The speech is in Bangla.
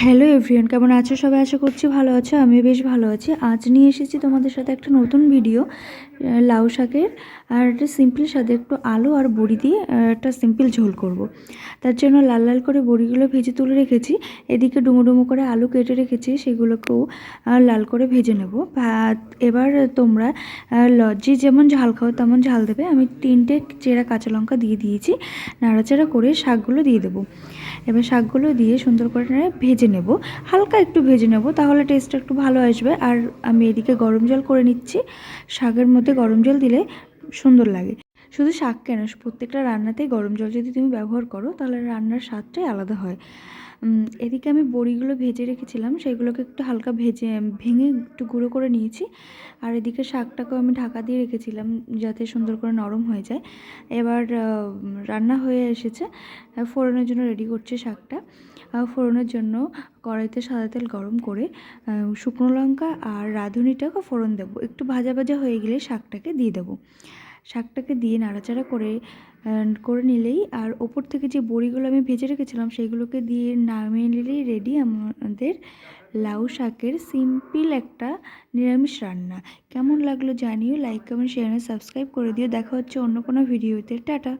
হ্যালো এভরিওয়ান, কেমন আছো সবাই? আশা করছি ভালো আছো। আমিও বেশ ভালো আছি। আজ নিয়ে এসেছি তোমাদের সাথে একটা নতুন ভিডিও, লাউ শাকের। আর একটা সিম্পল স্বাদে একটু আলু আর বড়ি দিয়ে একটা সিম্পল ঝোল করব। তার জন্য লাল লাল করে বড়িগুলো ভেজে তুলে রেখেছি। এদিকে ডুমো ডুমো করে আলু কেটে রেখেছি, সেগুলোকেও লাল করে ভেজে নেব। এবার তোমরা যে যেমন ঝাল খাও তেমন ঝাল দেবে। আমি 3টে চেরা কাঁচা লঙ্কা দিয়ে দিয়েছি। নাড়াচাড়া করে শাকগুলো দিয়ে দেবো। এবার শাকগুলো দিয়ে সুন্দর করে ভেজে নেব, হালকা একটু ভেজে নেব, তাহলে টেস্টটা একটু ভালো আসবে। আর আমি এদিকে গরম জল করে নিচ্ছি। শাকের মধ্যে গরম জল দিলে সুন্দর লাগে। শুধু শাক কেন, প্রত্যেকটা রান্নাতেই গরম জল যদি তুমি ব্যবহার করো তাহলে রান্নার স্বাদটাই আলাদা হয়। এদিকে আমি বড়িগুলো ভেজে রেখেছিলাম, সেগুলোকে একটু হালকা ভেঙে একটু গুঁড়ো করে নিয়েছি। আর এদিকে শাকটাকেও আমি ঢাকা দিয়ে রেখেছিলাম যাতে সুন্দর করে নরম হয়ে যায়। এবার রান্না হয়ে এসেছে, ফোড়নের জন্য রেডি করছি শাকটা। ফোড়নের জন্য কড়াইতে সাদা তেল গরম করে শুকনো লঙ্কা আর রাঁধুনিটাকে ফোড়ন দেবো। একটু ভাজা ভাজা হয়ে গেলে শাকটাকে দিয়ে দেবো। শাকটাকে দিয়ে নাড়াচাড়া করে নিলেই, আর ওপর থেকে যে বড়িগুলো আমি ভেজে রেখেছিলাম সেইগুলোকে দিয়ে নামিয়ে নিলেই রেডি আমাদের লাউ শাকের সিম্পল একটা নিরামিষ রান্না। কেমন লাগলো জানিও, লাইক কমেন্ট শেয়ার সাবস্ক্রাইব করে দিও। দেখা হচ্ছে অন্য কোনো ভিডিওতে। টাটা।